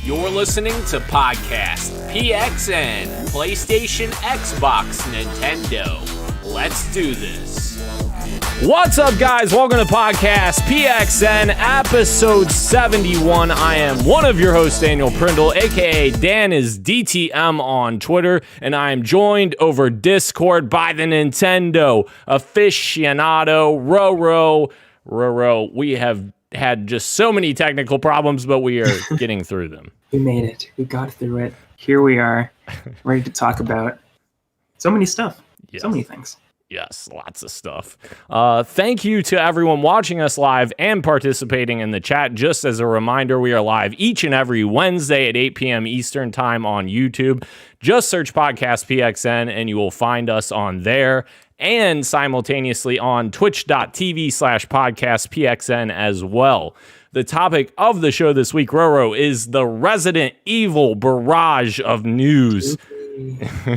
You're listening to Podcast PXN, PlayStation, Xbox, Nintendo. Let's do this. What's up, guys? Welcome to Podcast PXN, episode 71. I am one of your hosts, Daniel Prindle, aka Dan is DTM on Twitter, and I am joined over Discord by the Nintendo aficionado, Roro. We have had just so many technical problems, but we are getting through them. We made it. We got through it. Here we are, ready to talk about so many stuff. Yes. So many things. Yes, lots of stuff. Thank you to everyone watching us live and participating in the chat. Just as a reminder, we are live each and every Wednesday at 8 p.m. Eastern time on YouTube. Just search Podcast PXN and you will find us on there, and simultaneously on twitch.tv/podcastpxn as well. The topic of the show this week, Roro, is the Resident Evil barrage of news.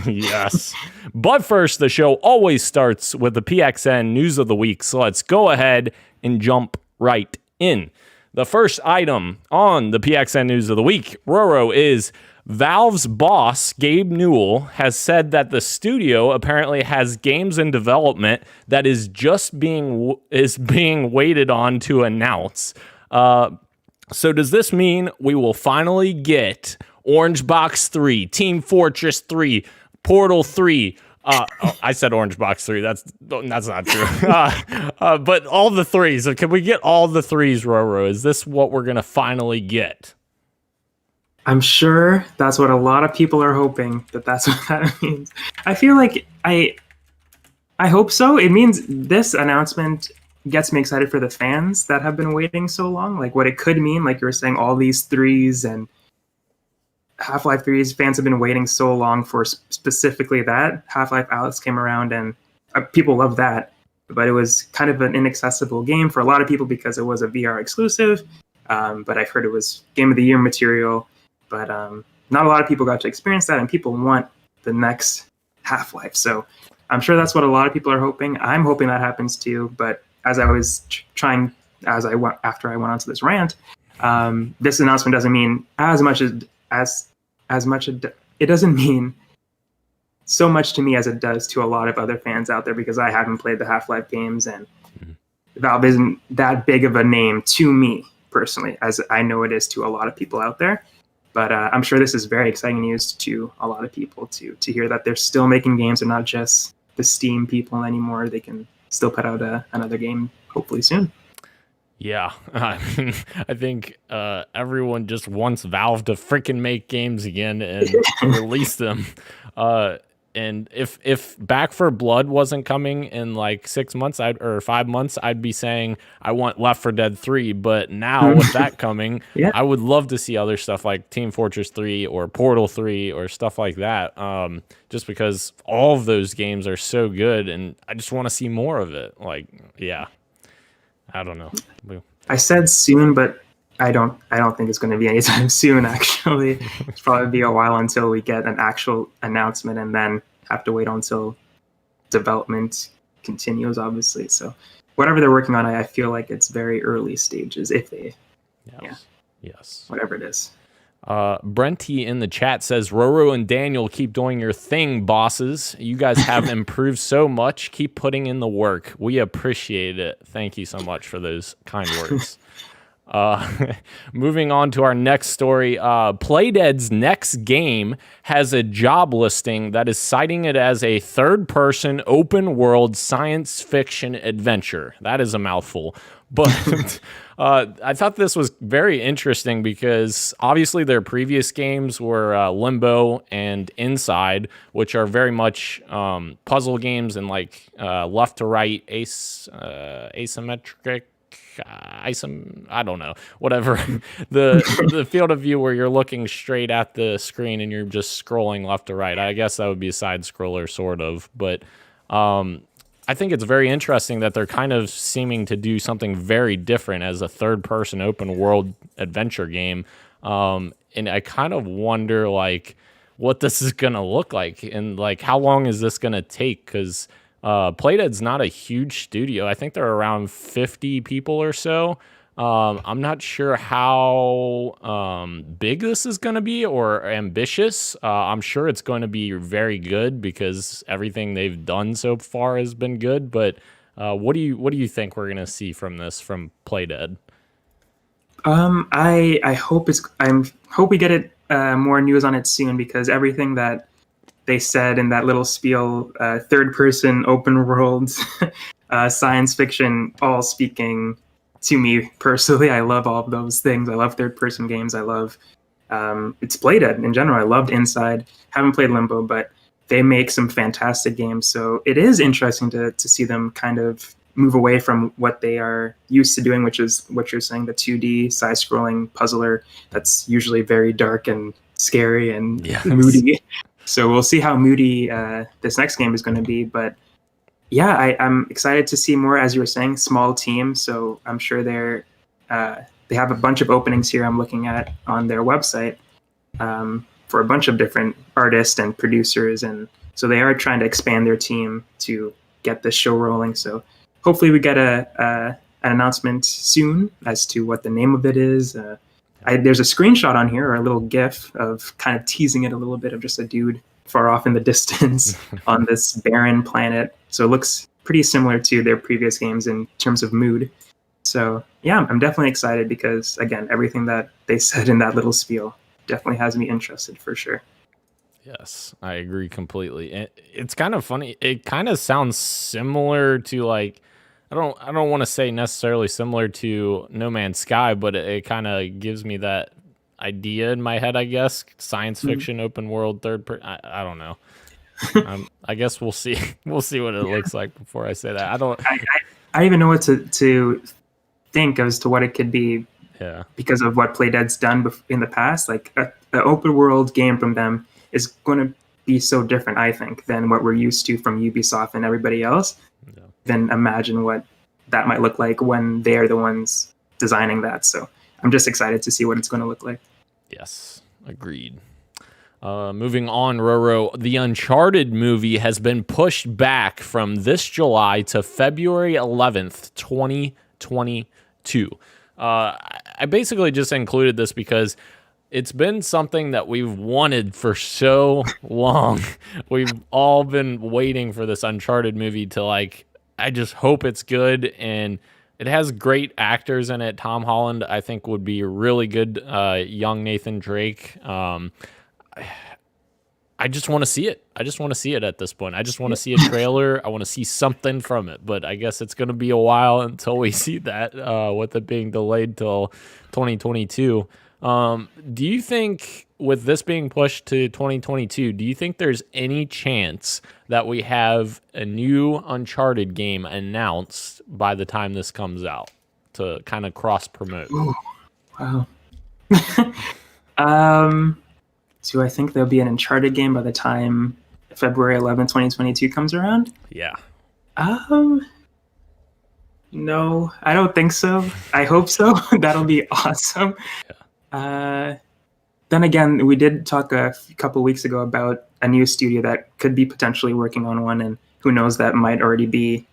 Yes. But first, the show always starts with the PXN news of the week, so let's go ahead and jump right in. The first item on the PXN news of the week, Roro, is Valve's boss, Gabe Newell, has said that the studio apparently has games in development that is being waited on to announce. So does this mean we will finally get Orange Box 3, Team Fortress 3, Portal 3? I said Orange Box 3. That's not true. But all the threes. So can we get all the threes, Roro? Is this what we're going to finally get? I'm sure that's what a lot of people are hoping, that's what that means. I feel like I hope so. It means this announcement gets me excited for the fans that have been waiting so long. Like what it could mean, like you were saying, all these threes and Half-Life 3's fans have been waiting so long for specifically that. Half-Life Alyx came around and people love that, but it was kind of an inaccessible game for a lot of people because it was a VR exclusive. But I've heard it was Game of the Year material. But not a lot of people got to experience that, and people want the next Half-Life. So I'm sure that's what a lot of people are hoping. I'm hoping that happens too. But as I was after I went onto this rant, this announcement doesn't mean as much. It doesn't mean so much to me as it does to a lot of other fans out there, because I haven't played the Half-Life games, and Valve isn't that big of a name to me personally, as I know it is to a lot of people out there. But I'm sure this is very exciting news to a lot of people to hear that they're still making games and not just the Steam people anymore. They can still put out another game hopefully soon. Yeah, I mean, I think everyone just wants Valve to freaking make games again and release them. And if Back 4 Blood wasn't coming in like 6 months or 5 months, I'd be saying I want Left 4 Dead 3. But now with that coming, yeah, I would love to see other stuff like Team Fortress 3 or Portal 3 or stuff like that. Just because all of those games are so good, and I just want to see more of it. Like, yeah, I don't know. I said soon, but I don't think it's going to be anytime soon, actually. It's probably be a while until we get an actual announcement, and then have to wait until development continues, obviously. So whatever they're working on, I feel like it's very early stages, if they, yes, whatever it is. Brenty in the chat says, Roro and Daniel, keep doing your thing, bosses. You guys have improved so much. Keep putting in the work. We appreciate it. Thank you so much for those kind words. Moving on to our next story, Playdead's next game has a job listing that is citing it as a third-person open-world science fiction adventure. That is a mouthful, but I thought this was very interesting because obviously their previous games were Limbo and Inside, which are very much puzzle games and like left to right asymmetric. I don't know, whatever. the field of view where you're looking straight at the screen and you're just scrolling left to right. I guess that would be a side scroller, sort of. But I think it's very interesting that they're kind of seeming to do something very different as a third-person open-world adventure game. And I kind of wonder, like, what this is going to look like and, like, how long is this going to take? Because Playdead's not a huge studio. I think they're around 50 people or so. I'm not sure how big this is going to be or ambitious. I'm sure it's going to be very good because everything they've done so far has been good. But what do you think we're going to see from this from Playdead? I hope we get it more news on it soon, because everything that they said in that little spiel, third person open world science fiction, all speaking to me personally. I love all of those things. I love third person games. I love it's Playdead in general. I loved Inside. Haven't played Limbo, but they make some fantastic games. So it is interesting to see them kind of move away from what they are used to doing, which is what you're saying, the 2D side-scrolling puzzler that's usually very dark and scary and moody. So we'll see how moody this next game is going to be. But yeah, I'm excited to see more, as you were saying, small team. So I'm sure they have a bunch of openings here I'm looking at on their website for a bunch of different artists and producers. And so they are trying to expand their team to get this show rolling. So hopefully we get an announcement soon as to what the name of it is. There's a screenshot on here, or a little GIF of kind of teasing it a little bit, of just a dude far off in the distance on this barren planet. So it looks pretty similar to their previous games in terms of mood. So yeah, I'm definitely excited because, again, everything that they said in that little spiel definitely has me interested for sure. Yes, I agree completely. It's kind of funny. It kind of sounds similar to, like, I don't want to say necessarily similar to No Man's Sky, but it kind of gives me that idea in my head, I guess. Science fiction, open world, I don't know. I guess we'll see. We'll see what it looks like before I say that. I don't even know what to think as to what it could be. Yeah. Because of what Playdead's done in the past, like an open world game from them is going to be so different, I think, than what we're used to from Ubisoft and everybody else. Yeah. Then imagine what that might look like when they're the ones designing that. So I'm just excited to see what it's going to look like. Yes, agreed. Moving on, Roro, the Uncharted movie has been pushed back from this July to February 11th, 2022. I basically just included this because it's been something that we've wanted for so long. We've all been waiting for this Uncharted movie to, like, I just hope it's good, and it has great actors in it. Tom Holland, I think, would be a really good young Nathan Drake. I just want to see it. I just want to see it at this point. I just want to see a trailer. I want to see something from it, but I guess it's going to be a while until we see that, with it being delayed till 2022. Do you think, with this being pushed to 2022, do you think there's any chance that we have a new Uncharted game announced by the time this comes out to kind of cross promote? Ooh, wow. Do I think there'll be an Uncharted game by the time February 11th, 2022 comes around? Yeah. No, I don't think so. I hope so. That'll be awesome. Yeah. Then again, we did talk a couple weeks ago about a new studio that could be potentially working on one, and who knows, that might already be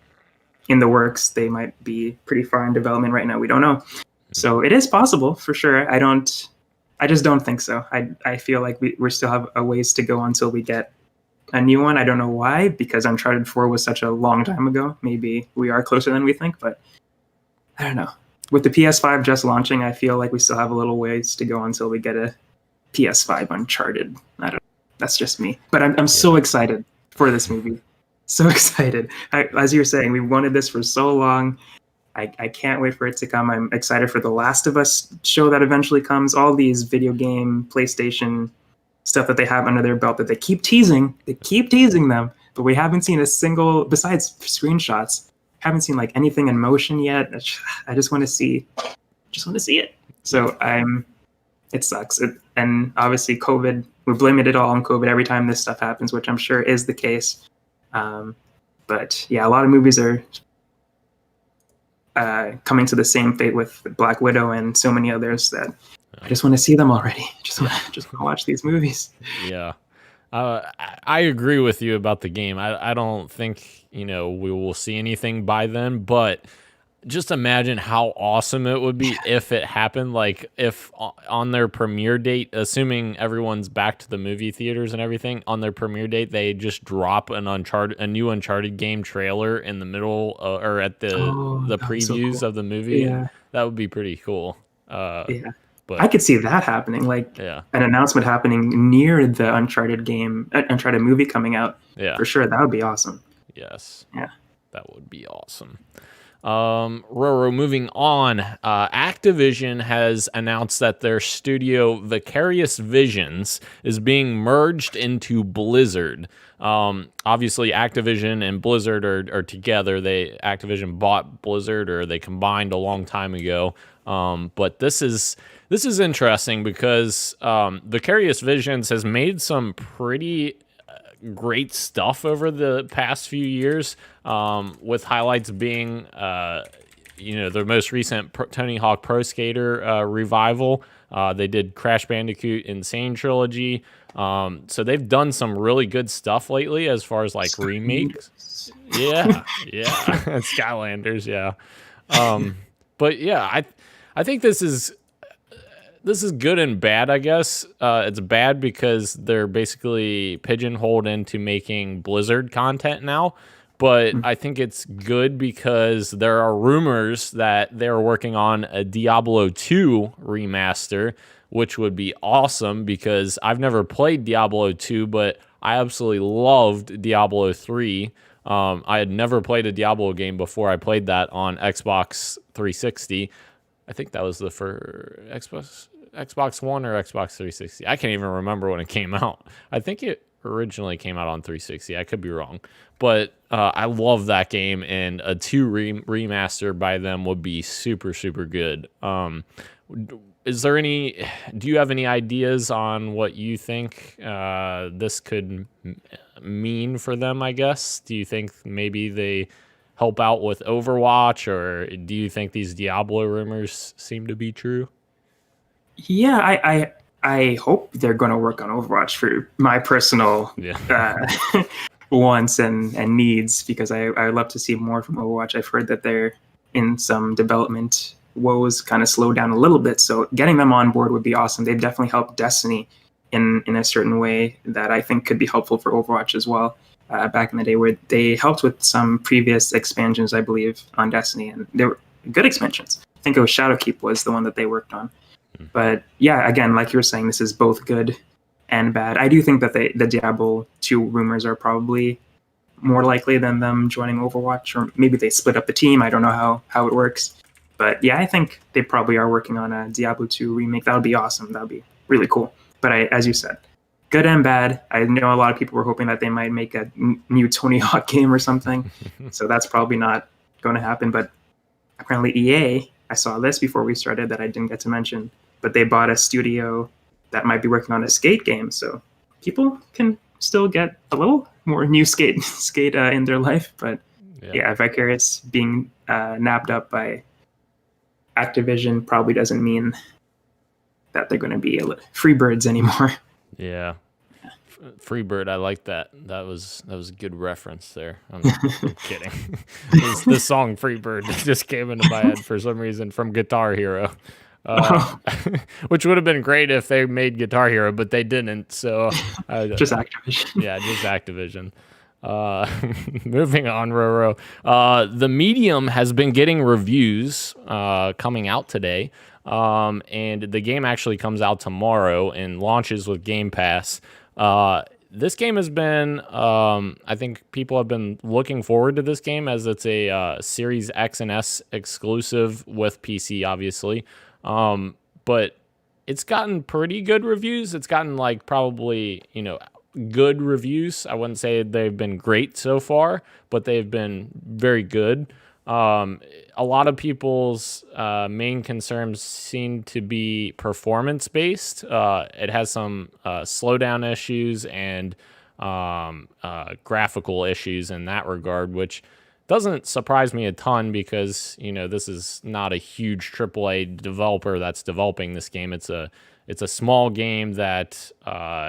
in the works. They might be pretty far in development right now. We don't know. So it is possible for sure. I just don't think so. I feel like we still have a ways to go until we get a new one. I don't know why, because Uncharted 4 was such a long time ago. Maybe we are closer than we think, but I don't know. With the PS5 just launching, I feel like we still have a little ways to go until we get a PS5 Uncharted. I don't know. That's just me. But I'm so excited for this movie. So excited. As you were saying, we wanted this for so long. I can't wait for it to come. I'm excited for the Last of Us show that eventually comes. All these video game, PlayStation stuff that they have under their belt that they keep teasing. They keep teasing them, but we haven't seen a single, besides screenshots, haven't seen like anything in motion yet. I just want to see it. So it sucks. And obviously COVID, we're blaming it all on COVID every time this stuff happens, which I'm sure is the case. But yeah, a lot of movies are coming to the same fate with Black Widow and so many others that I just want to see them already. Just want to watch these movies. Yeah. I agree with you about the game. I don't think, we will see anything by then, but just imagine how awesome it would be if it happened. Like if on their premiere date, assuming everyone's back to the movie theaters and everything, on their premiere date, they just drop a new Uncharted game trailer in the middle or at the That was so previews cool. of the movie. Yeah. That would be pretty cool. Yeah. But I could see that happening, like yeah, an announcement happening near the Uncharted movie coming out. yeah, For sure, that would be awesome. yes, Yeah. that would be awesome. Roro, moving on, Activision has announced that their studio Vicarious Visions is being merged into Blizzard. Obviously, Activision and Blizzard are together. Activision bought Blizzard, or they combined a long time ago. But this is interesting because Vicarious Visions has made some pretty great stuff over the past few years, with highlights being, the most recent Tony Hawk Pro Skater revival. They did Crash Bandicoot Insane Trilogy. So they've done some really good stuff lately as far as like remakes. Yeah, yeah, and Skylanders, yeah. But yeah, I think this is good and bad, I guess. It's bad because they're basically pigeonholed into making Blizzard content now. But I think it's good because there are rumors that they're working on a Diablo 2 remaster, which would be awesome because I've never played Diablo 2, but I absolutely loved Diablo 3. I had never played a Diablo game before I played that on Xbox 360. I think that was the first Xbox One or Xbox 360. I can't even remember when it came out. I think it originally came out on 360. I could be wrong. But I love that game, and a 2 remaster by them would be super, super good. Do you have any ideas on what you think this could mean for them, I guess? Do you think maybe they help out with Overwatch, or do you think these Diablo rumors seem to be true? Yeah, I hope they're going to work on Overwatch for my personal wants and needs, because I would love to see more from Overwatch. I've heard that they're in some development woes, kind of slowed down a little bit, so getting them on board would be awesome. They've definitely helped Destiny in a certain way that I think could be helpful for Overwatch as well. Back in the day, where they helped with some previous expansions, I believe, on Destiny, and they were good expansions. I think it was Shadowkeep was the one that they worked on. But yeah, again, like you were saying, this is both good and bad. I do think that the Diablo 2 rumors are probably more likely than them joining Overwatch, or maybe they split up the team. I don't know how it works. But yeah, I think they probably are working on a Diablo 2 remake. That would be awesome. That would be really cool. But as you said, good and bad. I know a lot of people were hoping that they might make a new Tony Hawk game or something. So that's probably not going to happen. But apparently EA, I saw this before we started that I didn't get to mention, but they bought a studio that might be working on a skate game. So people can still get a little more new skate in their life. But yeah, Vicarious being nabbed up by Activision probably doesn't mean that they're going to be free birds anymore. Yeah. Freebird, I like that. That was a good reference there. I'm kidding. The song Freebird just came into my head for some reason from Guitar Hero, which would have been great if they made Guitar Hero, but they didn't. So just Activision. Yeah, just Activision. Moving on, Roro. The Medium has been getting reviews coming out today, and the game actually comes out tomorrow and launches with Game Pass. This game has been, I think people have been looking forward to this game, as it's a Series X and S exclusive with PC, obviously. But it's gotten pretty good reviews. It's gotten probably, good reviews. I wouldn't say they've been great so far, but they've been very good. A lot of people's main concerns seem to be performance based. It has some slowdown issues and graphical issues in that regard, which doesn't surprise me a ton because this is not a huge AAA developer that's developing this game. It's a small game that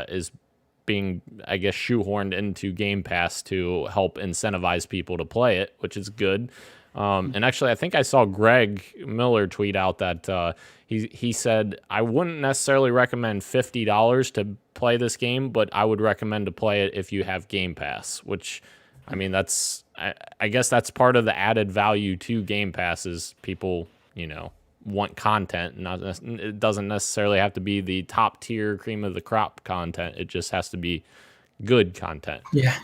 is being, I guess, shoehorned into Game Pass to help incentivize people to play it, which is good. And actually, I think I saw Greg Miller tweet out that he said, I wouldn't necessarily recommend $50 to play this game, but I would recommend to play it if you have Game Pass, which, I mean, I guess that's part of the added value to Game Pass is people, want content. It doesn't necessarily have to be the top tier cream of the crop content. It just has to be good content. Yeah.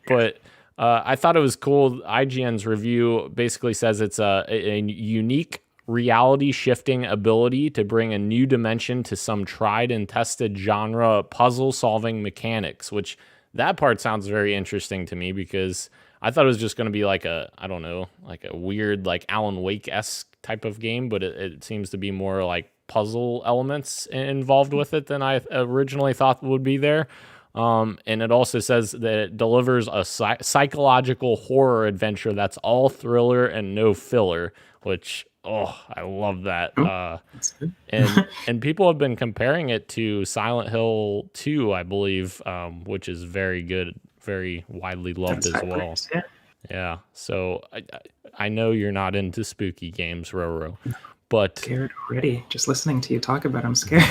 But I thought it was cool. IGN's review basically says it's a unique reality shifting ability to bring a new dimension to some tried and tested genre puzzle solving mechanics, which that part sounds very interesting to me because I thought it was just going to be like a weird, like Alan Wake-esque type of game, but it seems to be more like puzzle elements involved with it than I originally thought would be there. And it also says that it delivers a psychological horror adventure that's all thriller and no filler, which, I love that. That's good. and people have been comparing it to Silent Hill 2, I believe, which is very good, very widely loved as well. Praise, yeah. Yeah. So I know you're not into spooky games, Roro, but Scared already. Just listening to you talk about it, I'm scared.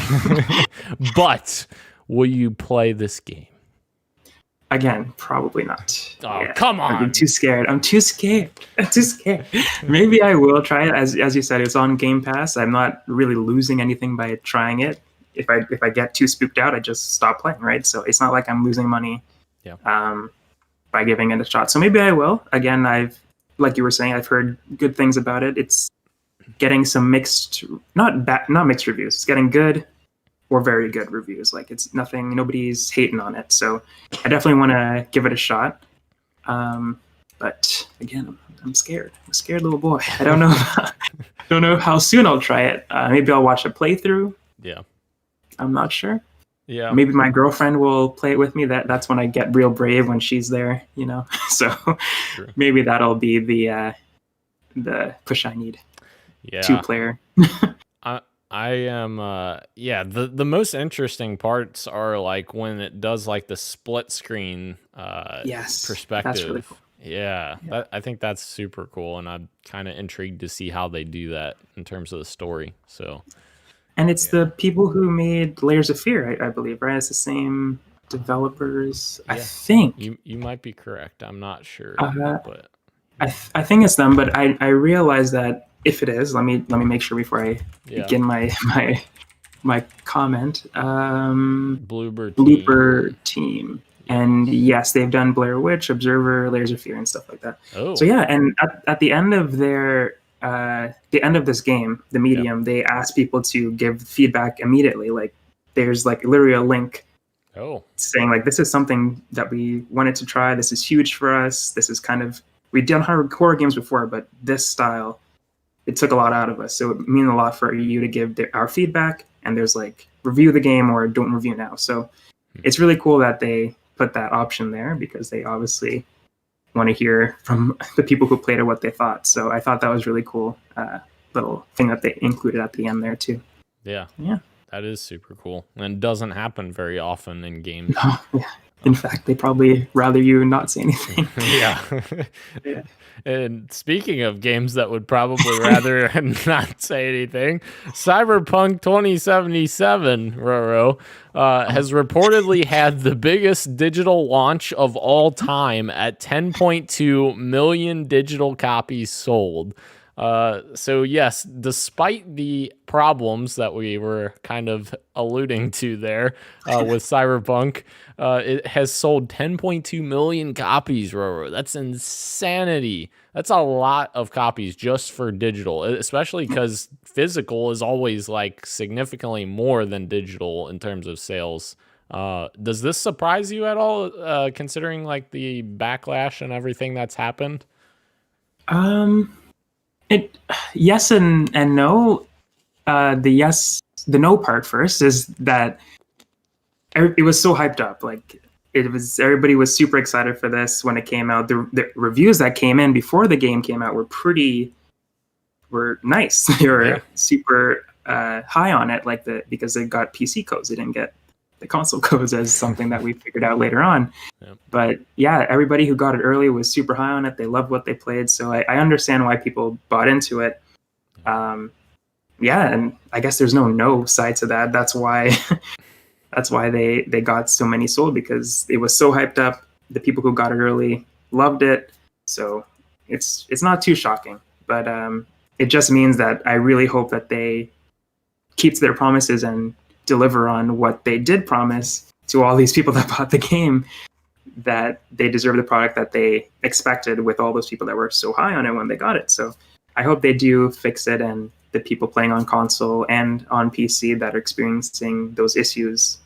but will you play this game? Again, probably not. Oh, come on. I'm too scared. Maybe I will try it. As you said, it's on Game Pass. I'm not really losing anything by trying it. If I get too spooked out, I just stop playing, right? So it's not like I'm losing money by giving it a shot. So maybe I will. Again, like you were saying, I've heard good things about it. It's getting some mixed, not mixed reviews. It's getting good or very good reviews. Like it's nothing, nobody's hating on it. So I definitely want to give it a shot. But again, I'm scared. I'm a scared little boy. I don't know how soon I'll try it. Maybe I'll watch a playthrough. Yeah. I'm not sure. Yeah. Maybe my girlfriend will play it with me. That's when I get real brave, when she's there, So True. Maybe that'll be the push I need. Yeah. 2-player. I am the most interesting parts are like when it does like the split screen Yes, perspective. that's really cool. Yeah. I think that's super cool, and I'm kind of intrigued to see how they do that in terms of the story. So And it's the people who made Layers of Fear, I believe, right? It's the same developers, I think. You might be correct. I'm not sure, but I think it's them. But I realize that if it is, let me make sure before I begin my comment. Bloober team. And yes, they've done Blair Witch, Observer, Layers of Fear, and stuff like that. Oh. So yeah, and at the end of the end of this game, the medium, they ask people to give feedback immediately. Like there's like literally a link saying like, this is something that we wanted to try. This is huge for us. This is we've done horror games before, but this style, it took a lot out of us. So it means a lot for you to give our feedback, and there's like review the game or don't review now. So it's really cool that they put that option there, because they obviously want to hear from the people who played it what they thought. So I thought that was really cool, little thing that they included at the end there too. Yeah. That is super cool, and doesn't happen very often in games. No, yeah. In fact, they probably rather you not say anything. Yeah. And speaking of games that would probably rather not say anything, Cyberpunk 2077, Roro, has reportedly had the biggest digital launch of all time at 10.2 million digital copies sold. So yes, despite the problems that we were kind of alluding to there with Cyberpunk, it has sold 10.2 million copies, Roro. That's insanity. That's a lot of copies just for digital, especially because physical is always like significantly more than digital in terms of sales. Does this surprise you at all, considering like the backlash and everything that's happened? Yes and no. The no part first is that it was so hyped up. Like everybody was super excited for this when it came out. The reviews that came in before the game came out were nice. They were super high on it, because they got PC codes. They the console goes as something that we figured out later on. Yep. But yeah, everybody who got it early was super high on it. They loved what they played. So I understand why people bought into it. Yeah, and I guess there's no side to that. That's why they got so many sold, because it was so hyped up. The people who got it early loved it. So it's not too shocking. But it just means that I really hope that they keep to their promises and deliver on what they did promise to all these people that bought the game, that they deserve the product that they expected with all those people that were so high on it when they got it. So I hope they do fix it, and the people playing on console and on PC that are experiencing those issues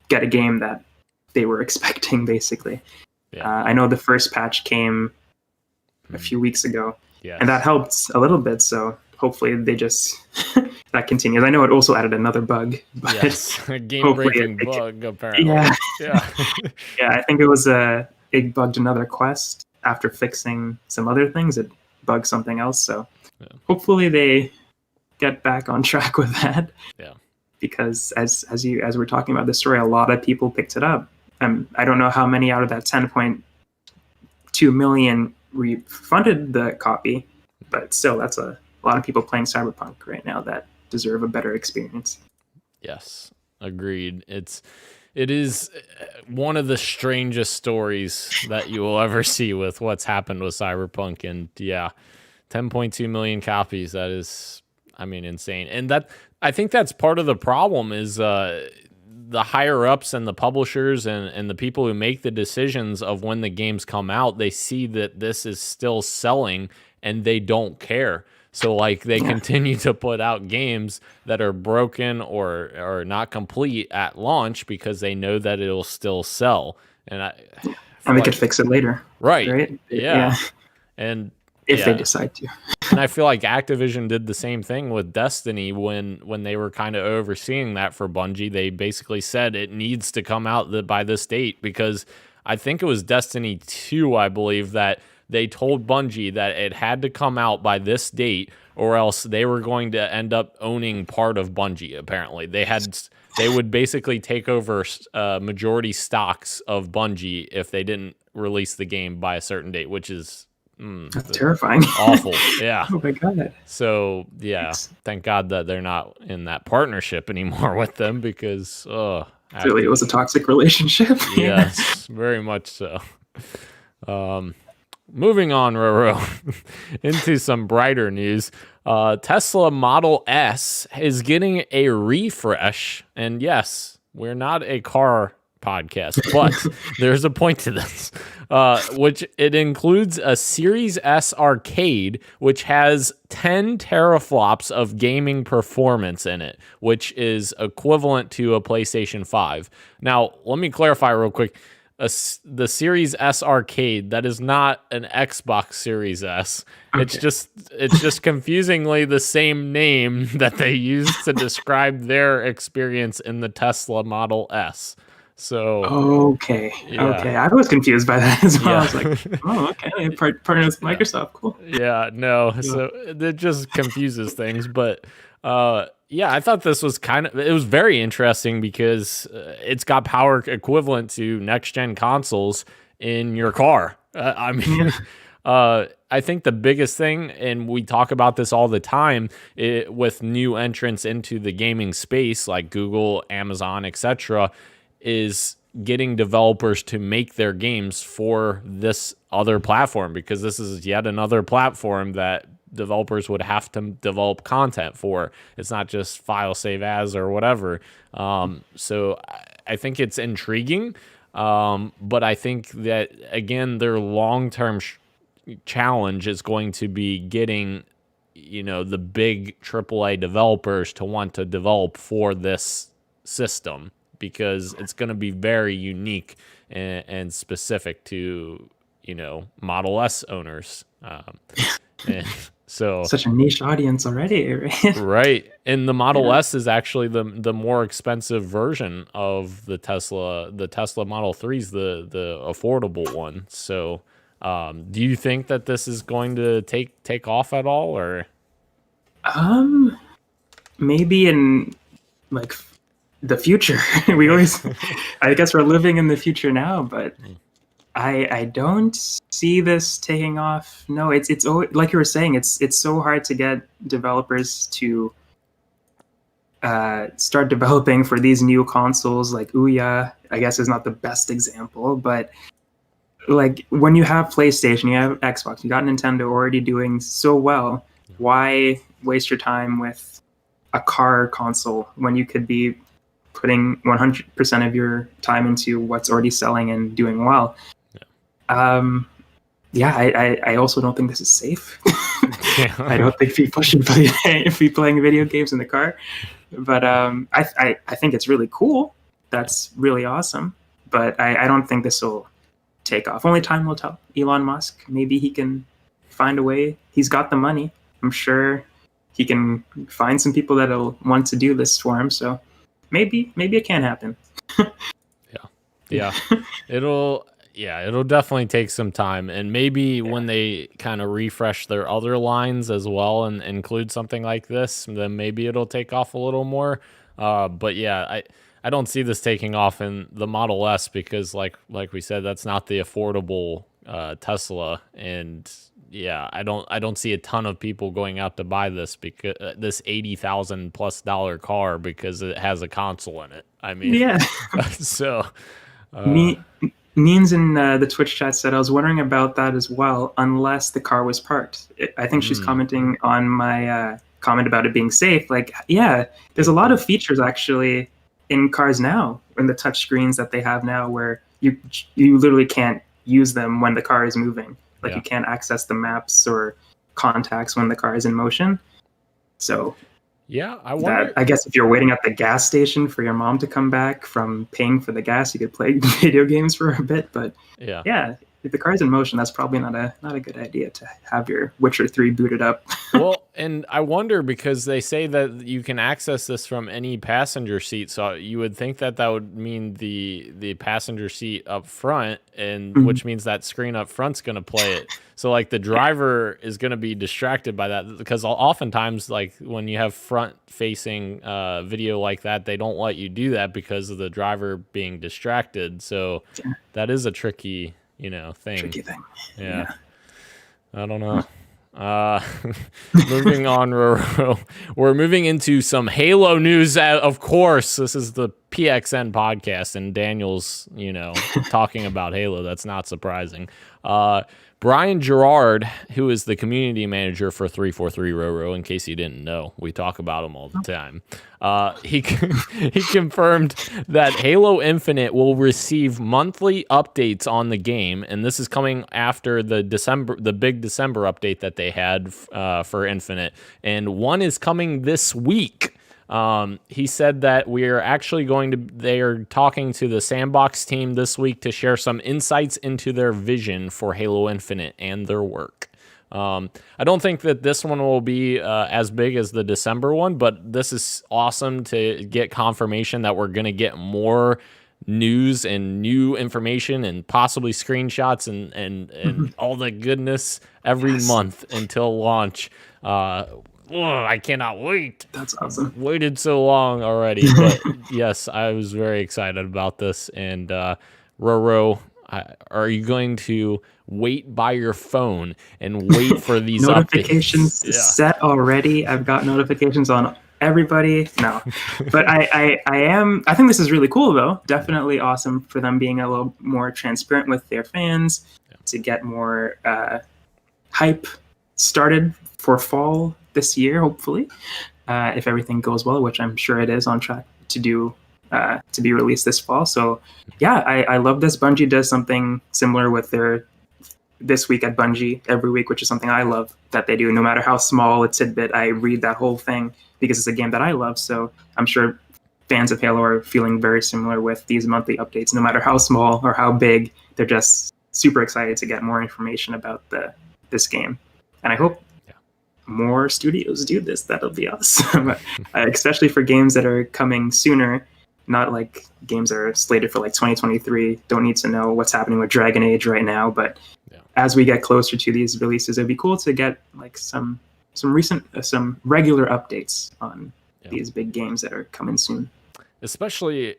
get a game that they were expecting, basically. Yeah. I know the first patch came a few weeks ago, Yes. and that helped a little bit. So hopefully they just that continues. I know it also added another bug, but Yes, a game-breaking bug, apparently. Yeah. Yeah. yeah, I think it was it bugged another quest after fixing some other things. It bugged something else. So hopefully they get back on track with that. Yeah. Because as we're talking about this story, a lot of people picked it up. I don't know how many out of that 10.2 million refunded the copy, but still, that's a lot of people playing Cyberpunk right now that deserve a better experience. Yes, agreed. It is one of the strangest stories that you will ever see with what's happened with Cyberpunk, and yeah, 10.2 million copies. That is, I mean, insane. And that, I think that's part of the problem is the higher ups and the publishers and the people who make the decisions of when the games come out, they see that this is still selling and they don't care. So like they continue to put out games that are broken or not complete at launch because they know that it'll still sell. And they could fix it later. Right. Yeah. And if they decide to. And I feel like Activision did the same thing with Destiny when they were kind of overseeing that for Bungie. They basically said it needs to come out by this date, because I think it was Destiny 2, I believe, that they told Bungie that it had to come out by this date or else they were going to end up owning part of Bungie, apparently. They would basically take over majority stocks of Bungie if they didn't release the game by a certain date, which is... that's terrifying. Awful. Yeah. Oh my god. So yeah, thank God that they're not in that partnership anymore with them, because really, it was a toxic relationship. Yes, very much so. Moving on, Roro, into some brighter news. Tesla Model S is getting a refresh, and yes, we're not a car podcast, but there's a point to this, which it includes a Series S arcade, which has 10 teraflops of gaming performance in it, which is equivalent to a PlayStation 5. Now, let me clarify real quick. The Series S arcade, that is not an Xbox Series S. Okay. It's just confusingly the same name that they used to describe their experience in the Tesla Model S. So okay, I was confused by that as well. Yeah. I was like, oh, okay, partner with Microsoft, cool. Yeah, no, so it just confuses things, but yeah, I thought this was it was very interesting because it's got power equivalent to next gen consoles in your car. I mean, I think the biggest thing, and we talk about this all the time, with new entrants into the gaming space like Google, Amazon, etc., is getting developers to make their games for this other platform, because this is yet another platform that developers would have to develop content for. It's not just file save as or whatever. So I think it's intriguing, but I think that, again, their long-term challenge is going to be getting, the big AAA developers to want to develop for this system, because it's going to be very unique and specific to, Model S owners. And so such a niche audience already, right? Right. And the Model S is actually the more expensive version of the Tesla. The Tesla Model 3 is the affordable one. So do you think that this is going to take off at all, or maybe in like the future. We always, I guess we're living in the future now, but I don't see this taking off. No, it's always, like you were saying, it's so hard to get developers to start developing for these new consoles. Like Ouya, I guess, is not the best example, but like when you have PlayStation, you have Xbox, you got Nintendo already doing so well. Why waste your time with a car console when you could be putting 100% of your time into what's already selling and doing well? I also don't think this is safe. I don't think people should be playing video games in the car. But I think it's really cool. That's really awesome. But I don't think this will take off. Only time will tell. Elon Musk, maybe he can find a way. He's got the money. I'm sure he can find some people that'll want to do this for him. So maybe it can happen. Yeah. It'll definitely take some time, and maybe when they kind of refresh their other lines as well and include something like this, then maybe it'll take off a little more. But yeah, I don't see this taking off in the Model S because, like we said, that's not the affordable Tesla, and yeah, I don't see a ton of people going out to buy this because this $80,000+ car because it has a console in it. I mean, yeah. So, Means in the Twitch chat said, I was wondering about that as well, unless the car was parked. I think she's commenting on my comment about it being safe. Like, yeah, there's a lot of features actually in cars now, in the touch screens that they have now, where you literally can't use them when the car is moving. Like you can't access the maps or contacts when the car is in motion. So yeah, I guess if you're waiting at the gas station for your mom to come back from paying for the gas, you could play video games for a bit. But yeah, if the car's in motion, that's probably not a good idea to have your Witcher 3 booted up. Well, and I wonder because they say that you can access this from any passenger seat, so you would think that would mean the passenger seat up front, and which means that screen up front's going to play it. So like the driver is going to be distracted by that, because oftentimes like when you have front facing video like that, they don't let you do that because of the driver being distracted. So that is a tricky thing. Tricky thing. Yeah. I don't know. Moving on, Roro. We're moving into some Halo news. Of course, this is the PXN podcast, and Daniel's, talking about Halo. That's not surprising. Brian Gerard, who is the community manager for 343 Roro, in case you didn't know, we talk about him all the time. He confirmed that Halo Infinite will receive monthly updates on the game, and this is coming after the big December update that they had for Infinite, and one is coming this week. He said that they are talking to the Sandbox team this week to share some insights into their vision for Halo Infinite and their work. I don't think that this one will be as big as the December one, but this is awesome to get confirmation that we're going to get more news and new information and possibly screenshots and all the goodness every month until launch. I cannot wait. That's awesome. Waited so long already. But yes, I was very excited about this. And Roro, are you going to wait by your phone and wait for these notifications updates? Set already? I've got notifications on everybody. No, but I think this is really cool though. Definitely awesome for them being a little more transparent with their fans to get more hype started for fall this year, hopefully, if everything goes well, which I'm sure it is on track to be released this fall. So yeah, I love this. Bungie does something similar with their This Week at Bungie every week, which is something I love that they do. No matter how small a tidbit, I read that whole thing because it's a game that I love. So I'm sure fans of Halo are feeling very similar with these monthly updates. No matter how small or how big, they're just super excited to get more information about this game. And I hope more studios do this. That'll be awesome. Especially for games that are coming sooner, not like games that are slated for like 2023. Don't need to know what's happening with Dragon Age right now, but as we get closer to these releases, it'd be cool to get like some regular updates on these big games that are coming soon. especially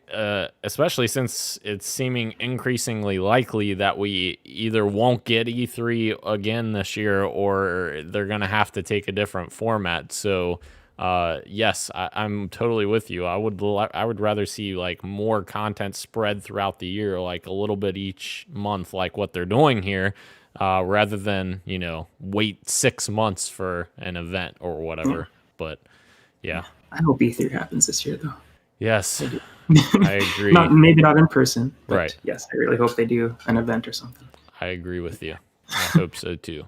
since it's seeming increasingly likely that we either won't get E3 again this year, or they're gonna have to take a different format. So yes, I'm totally with you. I would rather see like more content spread throughout the year, like a little bit each month, like what they're doing here, rather than wait 6 months for an event or whatever. Yeah. But yeah. I hope E3 happens this year, though. Yes, I agree. Maybe not in person, but Right. yes, I really hope they do an event or something. I agree with you. I hope so too.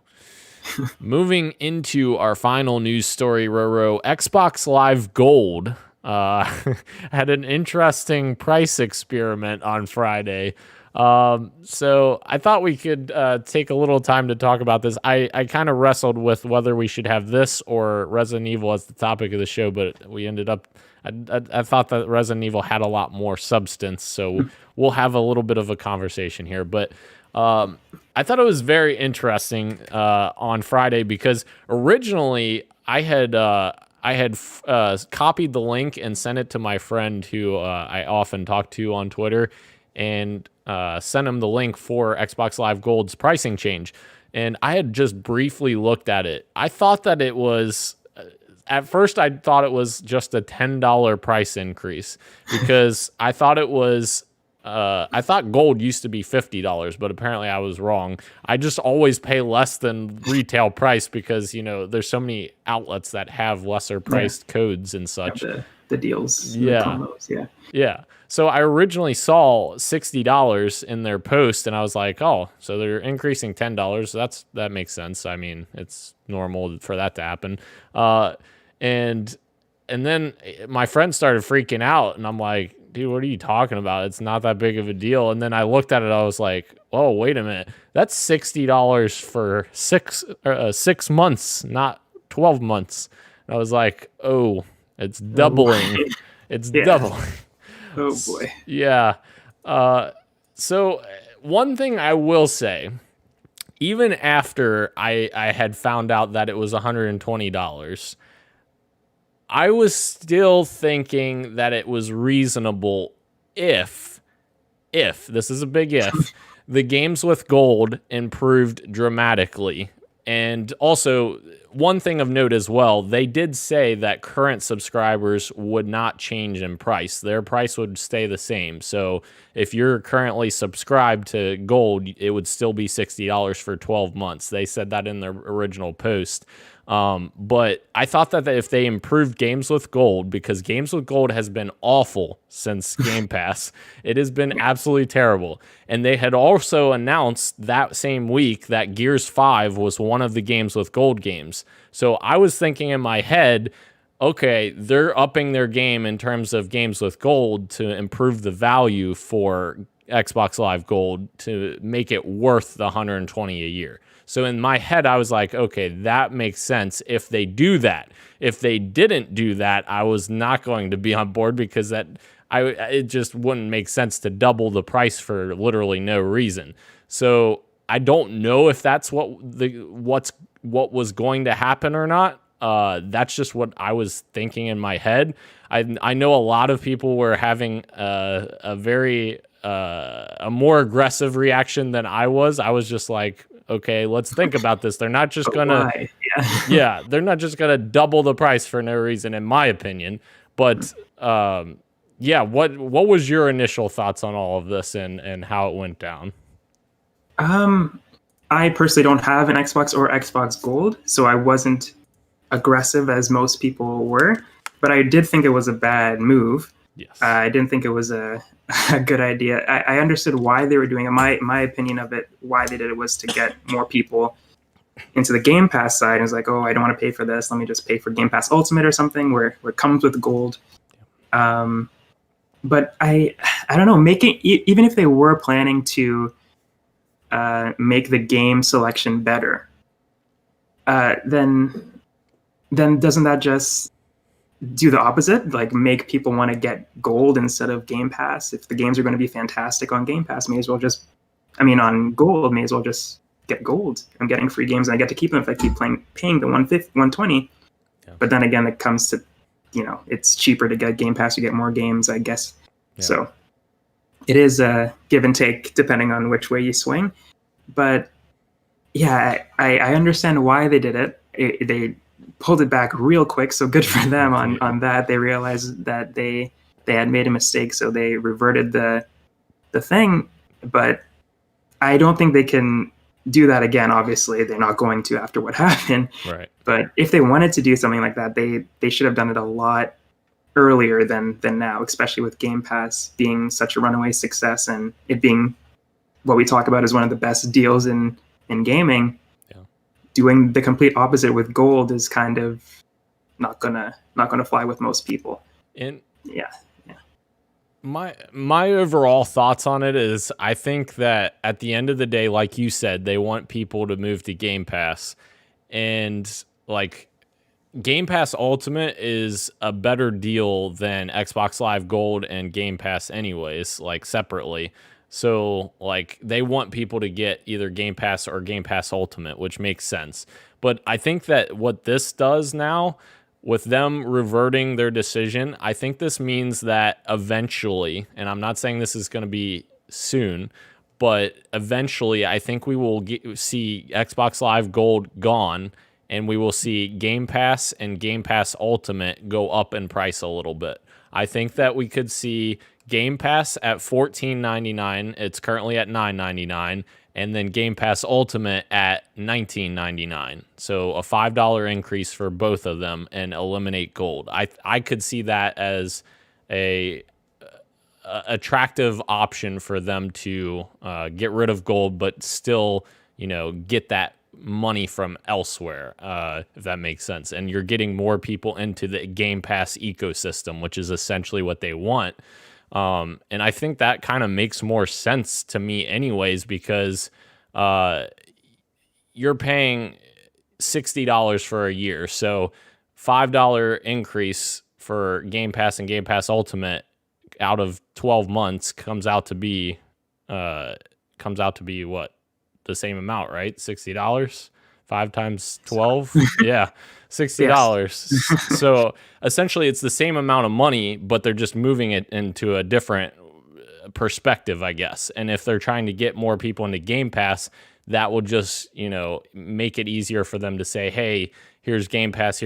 Moving into our final news story, Roro, Xbox Live Gold had an interesting price experiment on Friday. So I thought we could take a little time to talk about this. I kind of wrestled with whether we should have this or Resident Evil as the topic of the show, but we ended up, I thought that Resident Evil had a lot more substance, so we'll have a little bit of a conversation here. But I thought it was very interesting on Friday because originally I had copied the link and sent it to my friend who I often talk to on Twitter, and sent him the link for Xbox Live Gold's pricing change. And I had just briefly looked at it. I thought that it was, at first I thought it was just a $10 price increase, because I thought it was, I thought gold used to be $50, but apparently I was wrong. I just always pay less than retail price because, there's so many outlets that have lesser priced codes and such. The deals, yeah, the combos, yeah. So I originally saw $60 in their post, and I was like, oh, so they're increasing $10. That makes sense. I mean, it's normal for that to happen. And then my friend started freaking out, and I'm like, dude, what are you talking about? It's not that big of a deal. And then I looked at it, I was like, oh, wait a minute. That's $60 for 6 months, not 12 months. And I was like, oh, it's doubling. It's doubling. Oh boy. Yeah. So one thing I will say, even after I had found out that it was $120, I was still thinking that it was reasonable if this is a big if, the games with gold improved dramatically. And also, one thing of note as well, they did say that current subscribers would not change in price. Their price would stay the same. So if you're currently subscribed to Gold, it would still be $60 for 12 months. They said that in their original post. But I thought that if they improved Games with Gold, because Games with Gold has been awful since Game Pass, it has been absolutely terrible. And they had also announced that same week that Gears 5 was one of the Games with Gold games. So I was thinking in my head, okay, they're upping their game in terms of Games with Gold to improve the value for Xbox Live Gold to make it worth the $120 a year. So in my head, I was like, okay, that makes sense if they do that. If they didn't do that, I was not going to be on board, because it just wouldn't make sense to double the price for literally no reason. So I don't know if that's what was going to happen or not. That's just what I was thinking in my head. I know a lot of people were having a more aggressive reaction than I was. I was just like, okay, let's think about this. They're not just gonna, they're not just gonna double the price for no reason, in my opinion. But what was your initial thoughts on all of this and how it went down? I personally don't have an Xbox or Xbox Gold, so I wasn't aggressive as most people were, but I did think it was a bad move. Yes. I didn't think it was a good idea. I understood why they were doing it. My opinion of it, why they did it, was to get more people into the Game Pass side. It was like, oh, I don't want to pay for this. Let me just pay for Game Pass Ultimate or something where it comes with gold. But I don't know, even if they were planning to make the game selection better, then doesn't that just do the opposite, like make people want to get gold instead of Game Pass? If the games are going to be fantastic on Game Pass, on gold, may as well just get gold. I'm getting free games and I get to keep them if I keep paying the $120. Yeah. But then again, it comes to it's cheaper to get Game Pass, you get more games, I guess. Yeah. So it is a give and take depending on which way you swing. But yeah, I understand why they did it. They pulled it back real quick, so good for them on that. They realized that they had made a mistake, so they reverted the thing. But I don't think they can do that again. Obviously, they're not going to after what happened. Right. But if they wanted to do something like that, they should have done it a lot earlier than now, especially with Game Pass being such a runaway success and it being what we talk about as one of the best deals in gaming. Yeah. Doing the complete opposite with Gold is kind of not gonna fly with most people. And yeah. My overall thoughts on it is I think that at the end of the day, like you said, they want people to move to Game Pass, and like Game Pass Ultimate is a better deal than Xbox Live Gold and Game Pass anyways, like separately. So like they want people to get either Game Pass or Game Pass Ultimate, which makes sense. But I think that what this does now, with them reverting their decision, I think this means that eventually, and I'm not saying this is going to be soon, but eventually I think we will see Xbox Live Gold gone, and we will see Game Pass and Game Pass Ultimate go up in price a little bit. I think that we could see Game Pass at $14.99. It's currently at $9.99. And then Game Pass Ultimate at $19.99. So a $5 increase for both of them and eliminate Gold. I could see that as a attractive option for them to get rid of Gold, but still, get that money from elsewhere, if that makes sense. And you're getting more people into the Game Pass ecosystem, which is essentially what they want. And I think that kind of makes more sense to me anyways, because you're paying $60 for a year. So $5 increase for Game Pass and Game Pass Ultimate out of 12 months comes out to be what? The same amount, right? $60? 5 times 12? Yeah, $60. Yes. So essentially it's the same amount of money, but they're just moving it into a different perspective, I guess. And if they're trying to get more people into Game Pass, that will just, make it easier for them to say, hey, here's Game Pass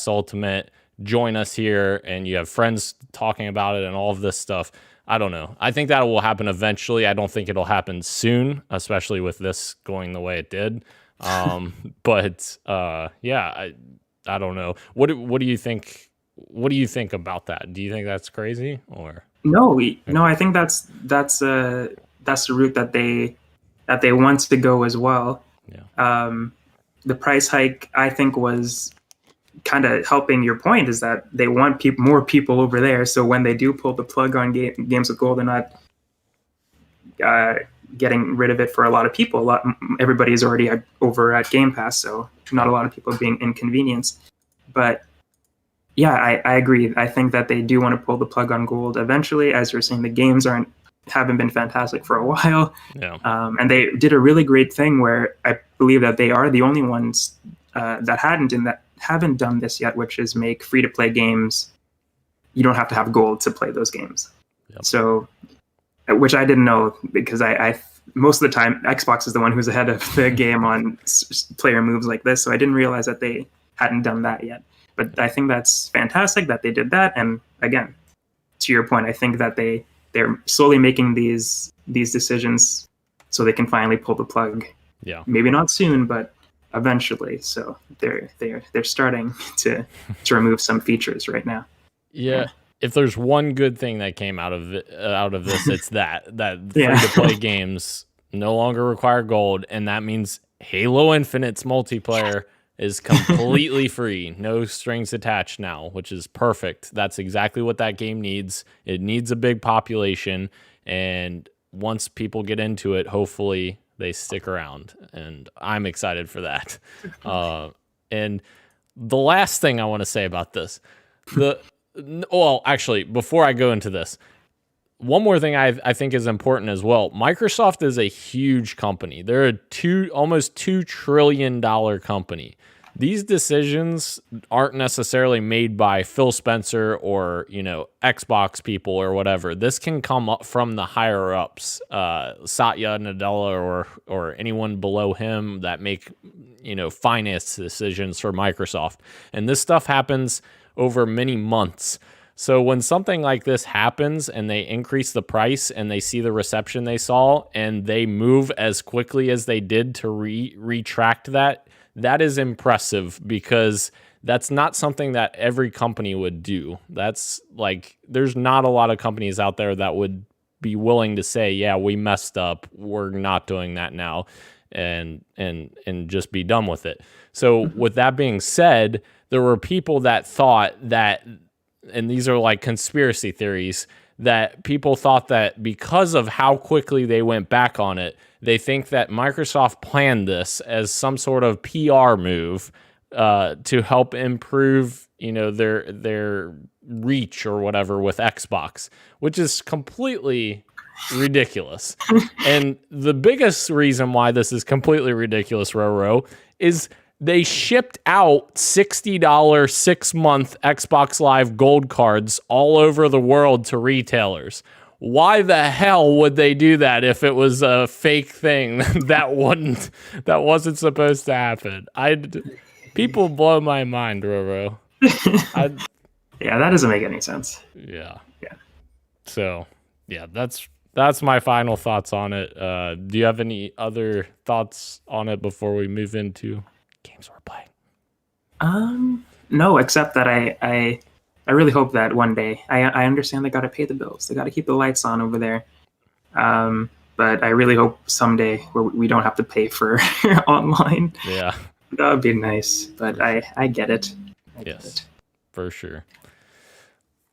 Ultimate, join us here, and you have friends talking about it and all of this stuff. I don't know. I think that will happen eventually. I don't think it'll happen soon, especially with this going the way it did. But yeah, I don't know. What do you think? What do you think about that? Do you think that's crazy or no? I think that's the route that they want to go as well. Yeah. The price hike, I think, was kind of helping your point, is that they want more people over there. So when they do pull the plug on games with Gold, they're not getting rid of it for a lot of people. Everybody is already over at Game Pass, so not a lot of people being inconvenienced. But yeah, I agree. I think that they do want to pull the plug on Gold eventually. As you're saying, the games haven't been fantastic for a while. Yeah. And they did a really great thing where I believe that they are the only ones that haven't done this yet, which is make free-to-play games. You don't have to have Gold to play those games. Yep. So, which I didn't know, because I most of the time Xbox is the one who's ahead of the game on player moves like this. So I didn't realize that they hadn't done that yet. But I think that's fantastic that they did that. And again, to your point, I think that they're slowly making these decisions so they can finally pull the plug. Yeah. Maybe not soon, but eventually. So they're starting to remove some features right now. Yeah. If there's one good thing that came out of this, it's that free-to-play games no longer require Gold, and that means Halo Infinite's multiplayer is completely free, no strings attached now, which is perfect. That's exactly what that game needs. It needs a big population, and once people get into it, hopefully they stick around, and I'm excited for that. And the last thing I want to say about this, well, actually, before I go into this, one more thing I think is important as well. Microsoft is a huge company. They're almost $2 trillion company. these decisions aren't necessarily made by Phil Spencer or, Xbox people or whatever. This can come up from the higher ups, Satya Nadella or anyone below him that make, finance decisions for Microsoft. And this stuff happens over many months. So when something like this happens and they increase the price and they see the reception they saw and they move as quickly as they did to retract that is impressive, because that's not something that every company would do. That's like, there's not a lot of companies out there that would be willing to say, yeah, we messed up, we're not doing that now, and just be done with it. So with that being said, there were people that thought that, and these are like conspiracy theories, that people thought that because of how quickly they went back on it, they think that Microsoft planned this as some sort of PR move to help improve, their reach or whatever with Xbox, which is completely ridiculous. And the biggest reason why this is completely ridiculous, Roro, is they shipped out $60 6-month Xbox Live Gold cards all over the world to retailers. Why the hell would they do that if it was a fake thing that wasn't supposed to happen? People blow my mind, Roro. Yeah, that doesn't make any sense. Yeah. Yeah. So, yeah, that's my final thoughts on it. Do you have any other thoughts on it before we move into games we're playing? No, except that I really hope that one day, I understand they got to pay the bills, they got to keep the lights on over there, but I really hope someday where we don't have to pay for online. Yeah, that would be nice. But I get it. Yes, for sure.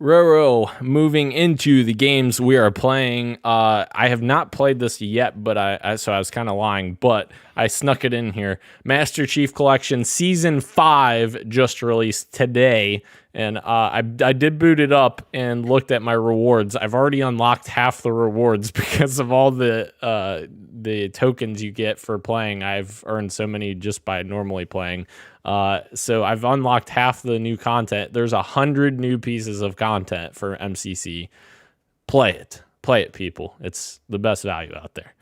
Roro, moving into the games we are playing. I have not played this yet, but so I was kind of lying, but I snuck it in here. Master Chief Collection Season 5 just released today, and I did boot it up and looked at my rewards. I've already unlocked half the rewards because of all the tokens you get for playing. I've earned so many just by normally playing. So I've unlocked half the new content. There's 100 new pieces of content for MCC. Play it, people. It's the best value out there.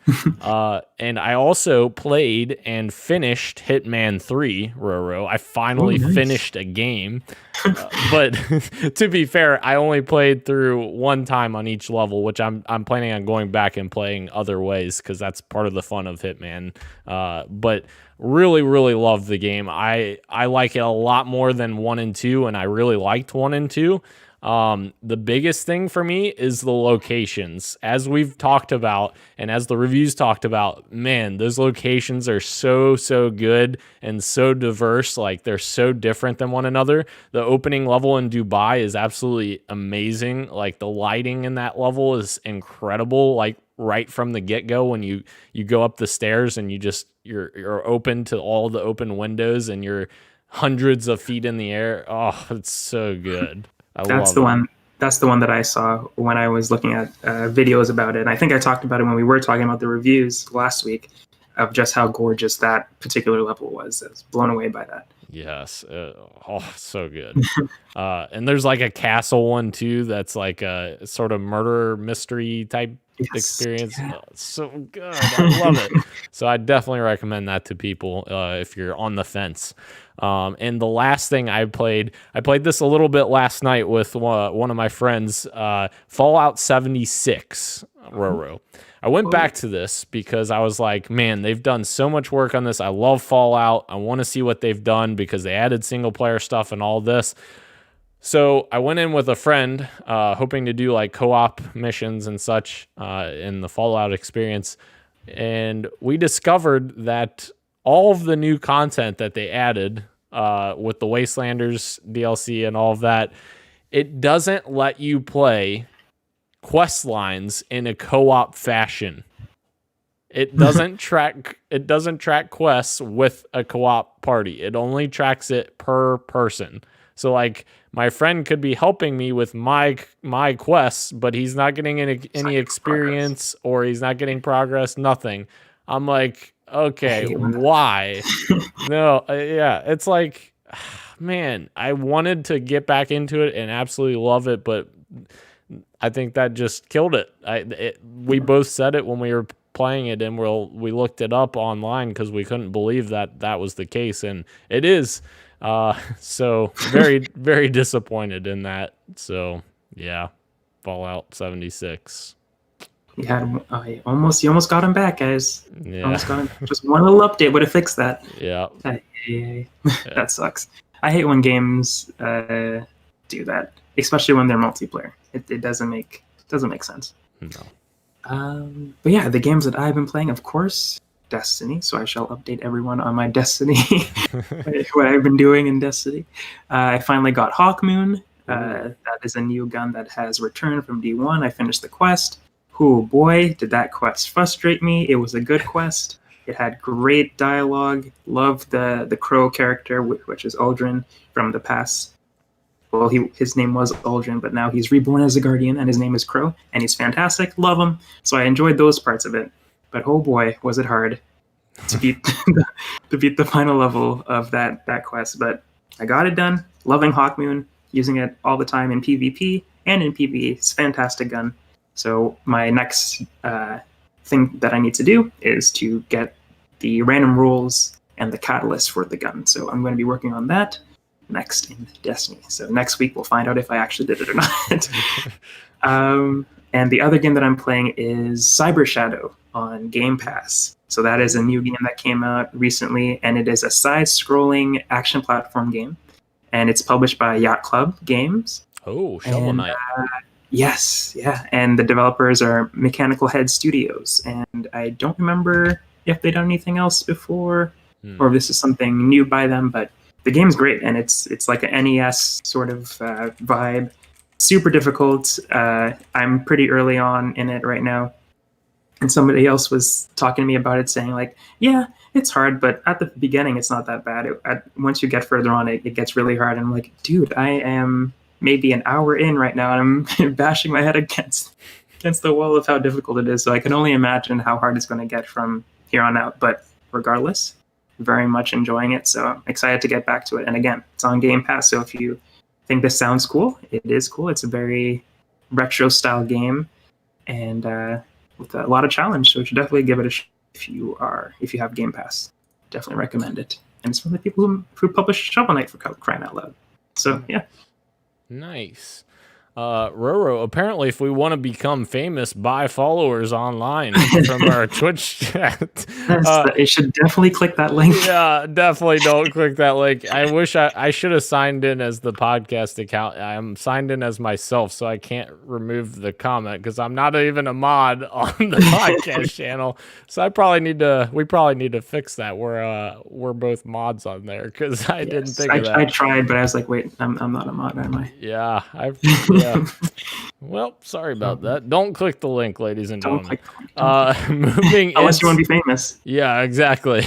And I also played and finished Hitman 3, Roro. I finally finished a game. But to be fair, I only played through one time on each level, which I'm planning on going back and playing other ways because that's part of the fun of Hitman. But really, really love the game. I like it a lot more than 1 and 2, and I really liked 1 and 2. The biggest thing for me is the locations. As we've talked about, and as the reviews talked about, man, those locations are so good and so diverse. Like, they're so different than one another. The opening level in Dubai is absolutely amazing. Like, the lighting in that level is incredible. Like, right from the get-go, when you go up the stairs and you're open to all the open windows and you're hundreds of feet in the air. Oh, it's so good. That's the one that I saw when I was looking at videos about it. And I think I talked about it when we were talking about the reviews last week, of just how gorgeous that particular level was. I was blown away by that. Yes. So good. And there's like a castle one too that's like a sort of murder mystery type experience. Yeah. So good. I love it. So I definitely recommend that to people if you're on the fence. And the last thing I played this a little bit last night with one of my friends, Fallout 76, Roro. I went back to this because I was like, man, they've done so much work on this. I love Fallout. I want to see what they've done because they added single player stuff and all this. So I went in with a friend, hoping to do like co-op missions and such in the Fallout experience. And we discovered that all of the new content that they added with the Wastelanders DLC and all of that, it doesn't let you play quest lines in a co-op fashion. It doesn't track quests with a co-op party. It only tracks it per person. So like my friend could be helping me with my quests, but he's not getting any experience or he's not getting progress, nothing. I'm like, Okay, why? No, yeah, it's like, man, I wanted to get back into it and absolutely love it, but I think that just killed it. We both said it when we were playing it, and we looked it up online because we couldn't believe that was the case, and it is. So very, very disappointed in that. So yeah, Fallout 76. You almost got him back, guys. Yeah. Almost got him. Just one little update would have fixed that. Yeah. That sucks. I hate when games do that, especially when they're multiplayer. It doesn't make sense. No. But yeah, the games that I've been playing, of course, Destiny. So I shall update everyone on my Destiny, what I've been doing in Destiny. I finally got Hawkmoon. That is a new gun that has returned from D1. I finished the quest. Oh boy, did that quest frustrate me. It was a good quest. It had great dialogue. Loved the Crow character, which is Aldrin from the past. Well, his name was Aldrin, but now he's reborn as a Guardian, and his name is Crow, and he's fantastic. Love him. So I enjoyed those parts of it. But oh boy, was it hard to beat the final level of that quest. But I got it done. Loving Hawkmoon, using it all the time in PvP and in PvE. It's a fantastic gun. So my next thing that I need to do is to get the random rules and the catalyst for the gun. So I'm going to be working on that next in Destiny. So next week we'll find out if I actually did it or not. And the other game that I'm playing is Cyber Shadow on Game Pass. So that is a new game that came out recently, and it is a side-scrolling action platform game. And it's published by Yacht Club Games. Oh, Shovel Knight. Yes, yeah. And the developers are Mechanical Head Studios. And I don't remember if they've done anything else before, or if this is something new by them, but the game's great, and it's like an NES sort of vibe. Super difficult. I'm pretty early on in it right now. And somebody else was talking to me about it, saying like, yeah, it's hard, but at the beginning, it's not that bad. Once you get further on, it gets really hard. And I'm like, dude, I am maybe an hour in right now, and I'm bashing my head against the wall of how difficult it is. So I can only imagine how hard it's going to get from here on out. But regardless, very much enjoying it. So I'm excited to get back to it. And again, it's on Game Pass. So if you think this sounds cool, it is cool. It's a very retro style game, and with a lot of challenge. So you should definitely give it a shot if you have Game Pass. Definitely recommend it. And it's from the people who published Shovel Knight, for crying out loud. So yeah. Nice. Roro, apparently if we want to become famous, buy followers online from our Twitch chat. You should definitely click that link. Yeah, definitely don't click that link. I wish I should have signed in as the podcast account. I'm signed in as myself, so I can't remove the comment because I'm not even a mod on the podcast channel. So we probably need to fix that. We're both mods on there because I didn't think of that. I tried, but I was like, wait, I'm not a mod, am I? Yeah, yeah. Well, sorry about that. Don't click the link, ladies and gentlemen. Moving unless you want to be famous. Yeah, exactly.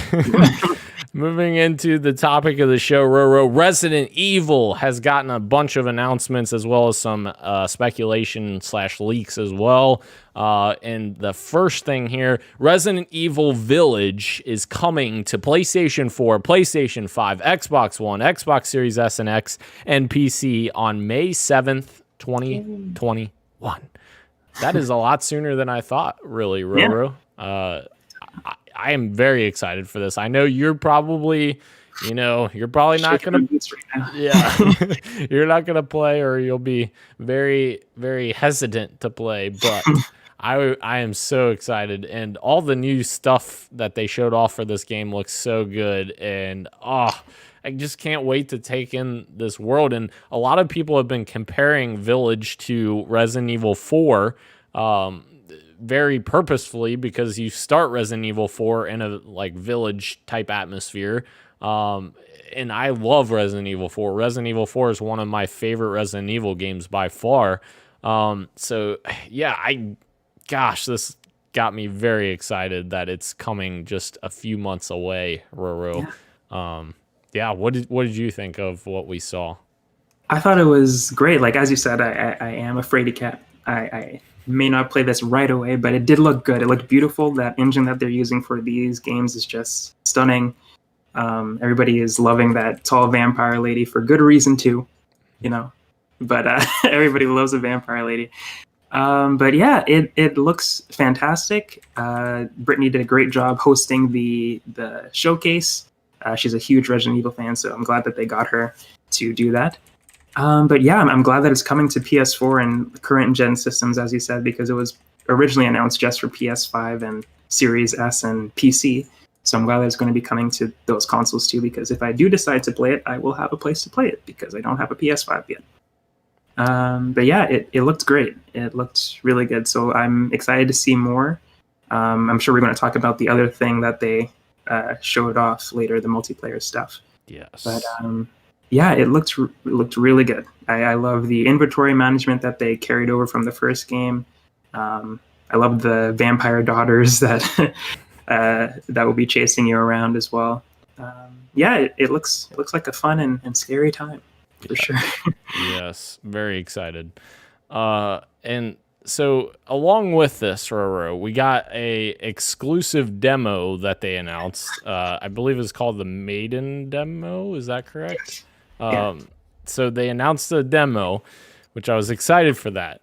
Moving into the topic of the show, Roro, Resident Evil has gotten a bunch of announcements as well as some speculation / leaks as well. And the first thing here, Resident Evil Village is coming to PlayStation 4, PlayStation 5, Xbox One, Xbox Series S and X, and PC on May 7th, 2021. That is a lot sooner than I thought, really, Roro. Yeah. I am very excited for this. I know you're probably not going to, you're not going to play, or you'll be very, very hesitant to play, but I am so excited, and all the new stuff that they showed off for this game looks so good, and I just can't wait to take in this world. And a lot of people have been comparing Village to Resident Evil 4, very purposefully, because you start Resident Evil 4 in a like village type atmosphere. And I love Resident Evil 4. Resident Evil 4 is one of my favorite Resident Evil games by far. So yeah, this got me very excited that it's coming just a few months away, Roro. Yeah. What did you think of what we saw? I thought it was great. Like, as you said, I am a fraidy cat. I may not play this right away, but it did look good. It looked beautiful. That engine that they're using for these games is just stunning. Everybody is loving that tall vampire lady for good reason too, you know. But everybody loves a vampire lady. But yeah, it looks fantastic. Brittany did a great job hosting the showcase. She's a huge Resident Evil fan, so I'm glad that they got her to do that. But yeah, I'm glad that it's coming to PS4 and current gen systems, as you said, because it was originally announced just for PS5 and Series S and PC. So I'm glad that it's going to be coming to those consoles too, because if I do decide to play it, I will have a place to play it because I don't have a PS5 yet. But yeah, it looked great. It looked really good. So I'm excited to see more. I'm sure we're going to talk about the other thing that they showed off later, the multiplayer stuff. Yes. But yeah, it looked really good. I love the inventory management that they carried over from the first game. I love the vampire daughters that that will be chasing you around as well. Yeah, it looks like a fun and scary time for sure. Yes, very excited. And so along with this, Roro, we got a exclusive demo that they announced. I believe it's called the Maiden demo. Is that correct? Yeah. So they announced a demo, which I was excited for that.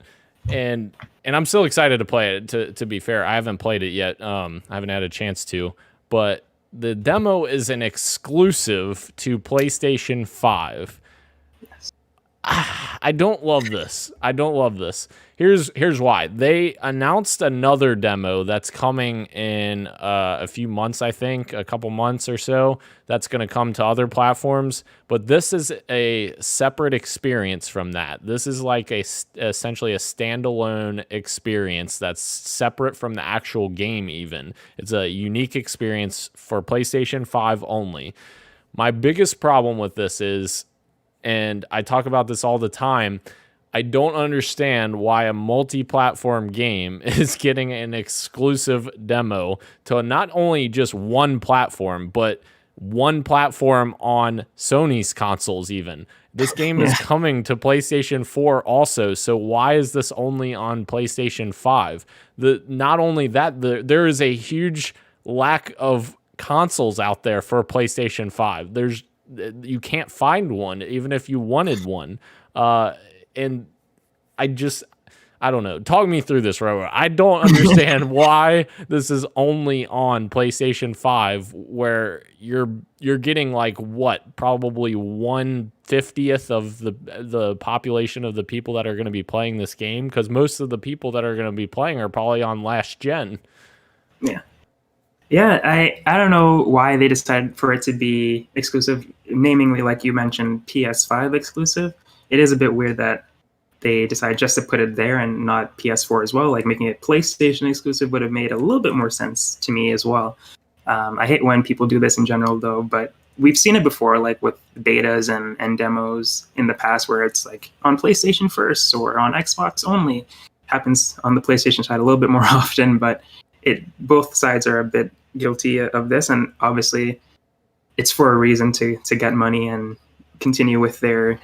And I'm still excited to play it, to be fair. I haven't played it yet. I haven't had a chance to. But the demo is an exclusive to PlayStation 5. I don't love this. Here's why. They announced another demo that's coming in a few months, I think, a couple months or so. That's going to come to other platforms. But this is a separate experience from that. This is like essentially a standalone experience that's separate from the actual game even. It's a unique experience for PlayStation 5 only. My biggest problem with this is, and I talk about this all the time, I don't understand why a multi-platform game is getting an exclusive demo to not only just one platform, but one platform on Sony's consoles even. This game is coming to PlayStation 4 also, so why is this only on PlayStation 5? Not only that, there is a huge lack of consoles out there for PlayStation 5. You can't find one, even if you wanted one. And I don't know. Talk me through this, Robert. I don't understand why this is only on PlayStation 5, where you're getting like what, probably 1/50th of the population of the people that are going to be playing this game, because most of the people that are going to be playing are probably on last gen. Yeah. Yeah, I don't know why they decided for it to be exclusive, namely, like you mentioned, PS5 exclusive. It is a bit weird that they decided just to put it there and not PS4 as well. Like making it PlayStation exclusive would have made a little bit more sense to me as well. I hate when people do this in general, though, but we've seen it before, like with betas and demos in the past, where it's like on PlayStation first or on Xbox only. Happens on the PlayStation side a little bit more often, but both sides are a bit guilty of this, and obviously it's for a reason, to get money and continue with their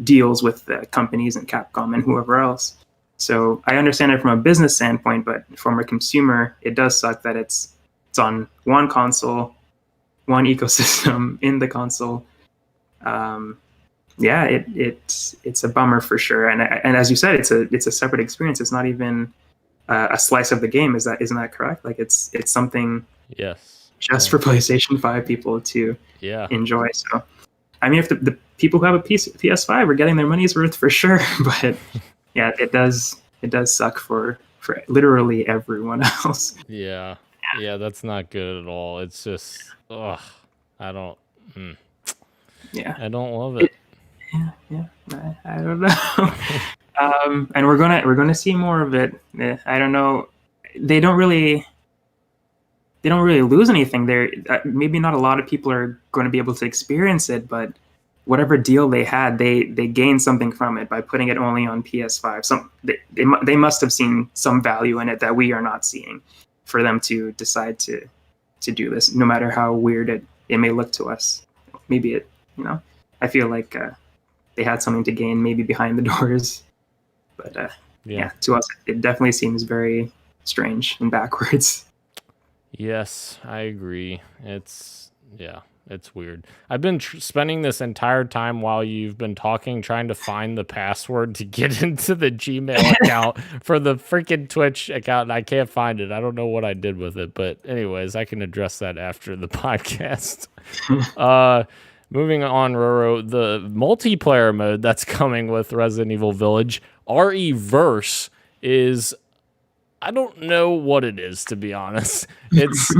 deals with the companies and Capcom and whoever else. So I understand it from a business standpoint, but from a consumer, it does suck that it's on one console, one ecosystem in the console. Yeah, it's a bummer for sure. And as you said, it's a separate experience. It's not even a slice of the game. Isn't that correct? Like it's something, yes, just for PlayStation 5 people to enjoy. So I mean, if the people who have a PS5 are getting their money's worth for sure, but yeah, it does suck for literally everyone else. Yeah, that's not good at all. It's just, I don't love it. I don't know. And we're gonna see more of it. I don't know. They don't really lose anything there. Maybe not a lot of people are going to be able to experience it, but whatever deal they had, they gained something from it by putting it only on PS5. They must have seen some value in it that we are not seeing, for them to decide to do this, no matter how weird it may look to us. Maybe I feel like they had something to gain, maybe behind the doors. But yeah, to us, it definitely seems very strange and backwards. Yes, I agree. It's weird. I've been spending this entire time while you've been talking trying to find the password to get into the Gmail account for the freaking Twitch account, and I can't find it. I don't know what I did with it, but anyways, I can address that after the podcast. Moving on, Roro, the multiplayer mode that's coming with Resident Evil Village, RE-Verse, is... I don't know what it is, to be honest. It's...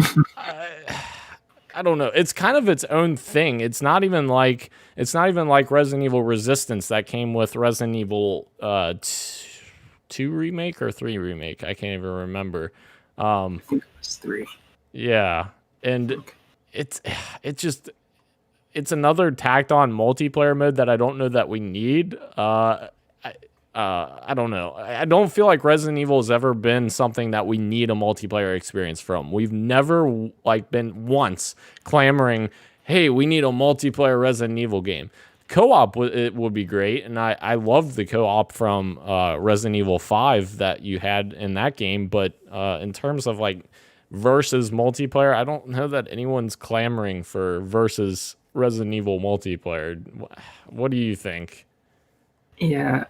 I don't know. It's kind of its own thing. It's not even like Resident Evil Resistance that came with Resident Evil 2 remake or 3 remake. I can't even remember. I think it was 3. Yeah, and it's another tacked on multiplayer mode that I don't know that we need. I don't know. I don't feel like Resident Evil has ever been something that we need a multiplayer experience from. We've never been once clamoring, hey, we need a multiplayer Resident Evil game. Co-op it would be great, and I loved the co-op from Resident Evil 5 that you had in that game, but in terms of versus multiplayer, I don't know that anyone's clamoring for versus Resident Evil multiplayer. What do you think? Yeah,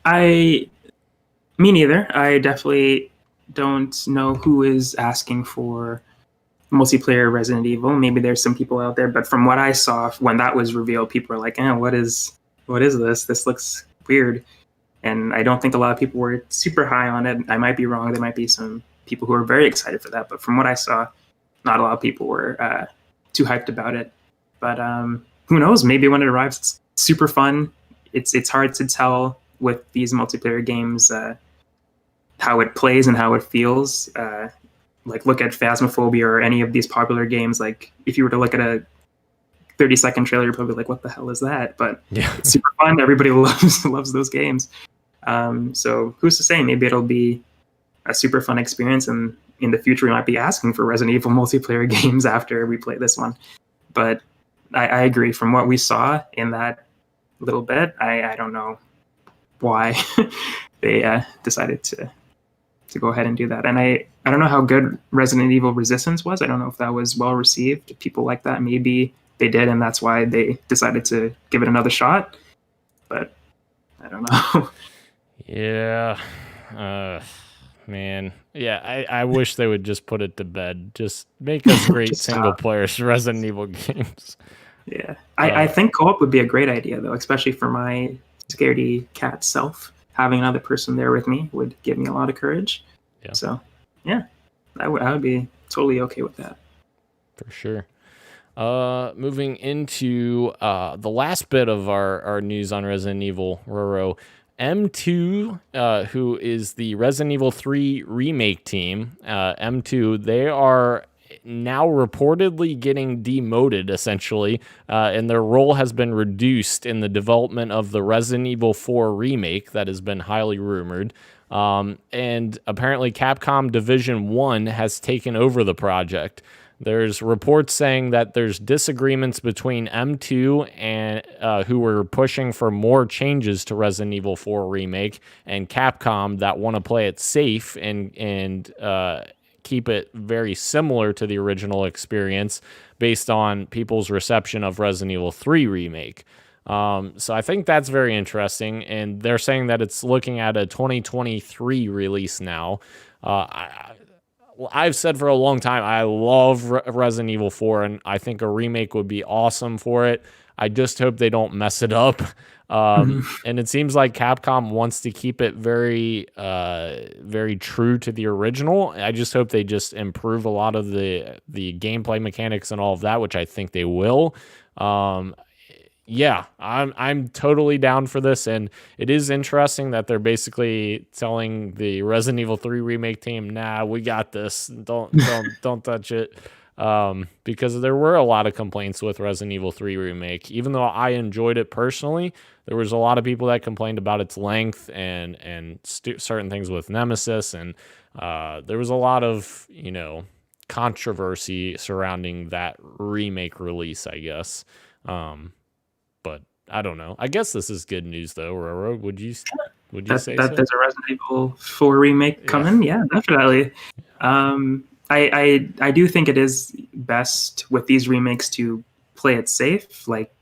me neither. I definitely don't know who is asking for multiplayer Resident Evil. Maybe there's some people out there, but from what I saw when that was revealed, people were like, what is this? This looks weird. And I don't think a lot of people were super high on it. I might be wrong. There might be some people who are very excited for that, but from what I saw, not a lot of people were too hyped about it. But who knows? Maybe when it arrives, it's super fun. It's hard to tell with these multiplayer games how it plays and how it feels. Look at Phasmophobia or any of these popular games. Like if you were to look at a 30-second trailer, you're probably like, what the hell is that? But it's super fun. Everybody loves those games. So who's to say? Maybe it'll be a super fun experience, and in the future we might be asking for Resident Evil multiplayer games after we play this one. But I agree. From what we saw in that little bit, I don't know why they decided to go ahead and do that. And I don't know how good Resident Evil Resistance was. I don't know if that was well received. People like that, maybe they did, and that's why they decided to give it another shot. But I don't know. Yeah. Man. Yeah, I wish they would just put it to bed. Just make us great single player Resident Evil games. Yeah. I think co-op would be a great idea, though, especially for my scaredy cat self. Having another person there with me would give me a lot of courage. Yeah. So, yeah, I would be totally okay with that. For sure. Moving into the last bit of our news on Resident Evil, Roro, M2, who is the Resident Evil 3 remake team, M2, they are now reportedly getting demoted, essentially, and their role has been reduced in the development of the Resident Evil 4 remake that has been highly rumored. And apparently Capcom Division 1 has taken over the project. There's reports saying that there's disagreements between M2 and who were pushing for more changes to Resident Evil 4 remake, and Capcom that want to play it safe and keep it very similar to the original experience based on people's reception of Resident Evil 3 remake. So I think that's very interesting, and they're saying that it's looking at a 2023 release now. I've said for a long time, I love Resident Evil 4, and I think a remake would be awesome for it. I just hope they don't mess it up. And it seems like Capcom wants to keep it very, very true to the original. I just hope they just improve a lot of the gameplay mechanics and all of that, which I think they will. Yeah, I'm totally down for this, and it is interesting that they're basically telling the Resident Evil 3 remake team, "Nah, we got this. Don't touch it." Because there were a lot of complaints with Resident Evil 3 remake. Even though I enjoyed it personally, there was a lot of people that complained about its length and certain things with Nemesis, and there was a lot of controversy surrounding that remake release, I guess. But I don't know. I guess this is good news, though. Roro, would you Would you say that so? there's a Resident Evil 4 remake coming? Yeah, definitely. I do think it is best with these remakes to play it safe, like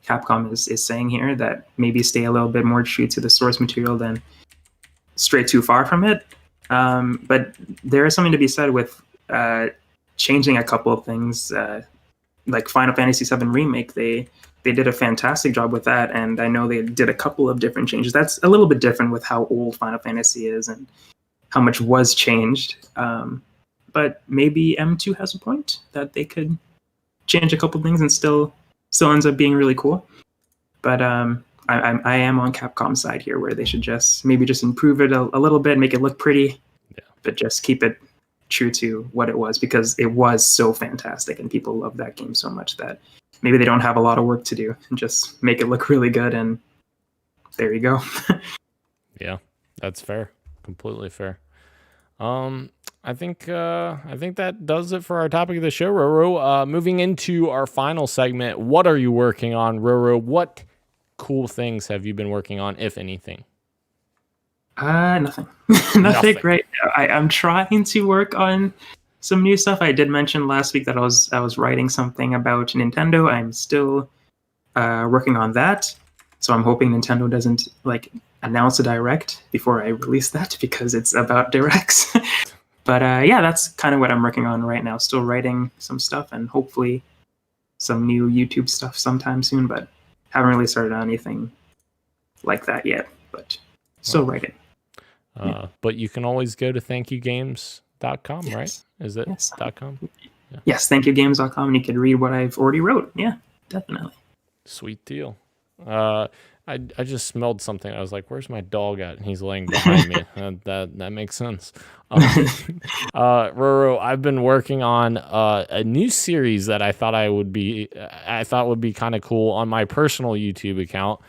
Capcom is saying here, that maybe stay a little bit more true to the source material than stray too far from it. But there is something to be said with changing a couple of things, like Final Fantasy VII Remake. They did a fantastic job with that, and I know they did a couple of different changes. That's a little bit different with how old Final Fantasy is and how much was changed. But maybe M2 has a point that they could change a couple things and still ends up being really cool. But I am on Capcom's side here, where they should just improve it a little bit, make it look pretty, but just keep it true to what it was, because it was so fantastic and people love that game so much that maybe they don't have a lot of work to do and just make it look really good, and there you go. Yeah, that's fair. Completely fair. I think that does it for our topic of the show, Roro. Moving into our final segment, what are you working on, Roro? What cool things have you been working on, if anything? Nothing. Nothing right now. I'm trying to work on some new stuff. I did mention last week that I was writing something about Nintendo. I'm still working on that. So I'm hoping Nintendo doesn't announce a direct before I release that, because it's about directs. But yeah, that's kind of what I'm working on right now. Still writing some stuff, and hopefully some new YouTube stuff sometime soon, but haven't really started on anything like that yet, but still writing. But you can always go to thankyougames.com, yes. Right? Is it yes. .com? Yeah. Yes, thankyougames.com, and you can read what I've already wrote. Yeah, definitely. Sweet deal. I just smelled something. I was like, "Where's my dog at?" And he's laying behind me. That makes sense. Roro, I've been working on a new series that I thought would be kind of cool on my personal YouTube account,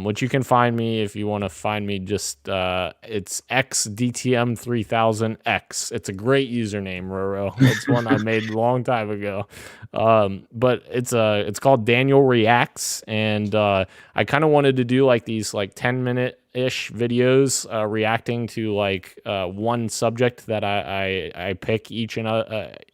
which you can find me if you want to find me. Just it's XDTM3000X. It's a great username, Roro. It's one I made a long time ago. But it's called Daniel Reacts, and I kind of wanted to do these 10-minute-ish videos reacting to one subject that I pick each and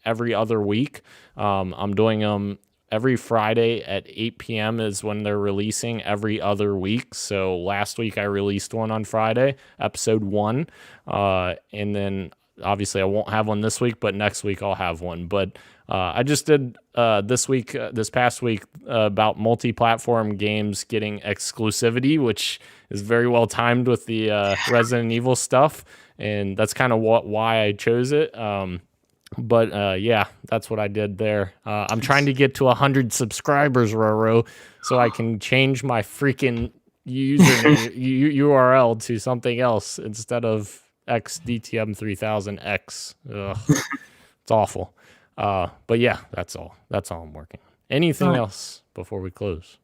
every other week. I'm doing them every Friday at 8 p.m. is when they're releasing every other week. So last week I released one on Friday, episode 1, and then obviously I won't have one this week, but next week I'll have one. But I just did this past week about multi-platform games getting exclusivity, which is very well timed with the Resident Evil stuff, and that's kind of why I chose it. But yeah, that's what I did there. I'm trying to get to 100 subscribers, Roro, so I can change my freaking username URL to something else instead of XDTM3000X. Ugh, it's awful. But yeah, that's all I'm working on. Anything else before we close,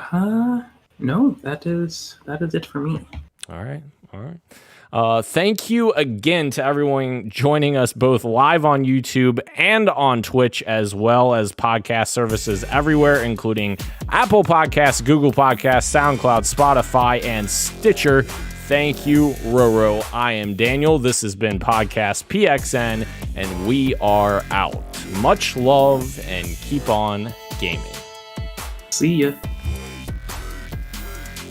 Roro? No, that is it for me. All right. Thank you again to everyone joining us both live on YouTube and on Twitch, as well as podcast services everywhere, including Apple Podcasts, Google Podcasts, SoundCloud, Spotify, and Stitcher. Thank you, Roro. I am Daniel. This has been Podcast PXN, and we are out. Much love and keep on gaming. See ya.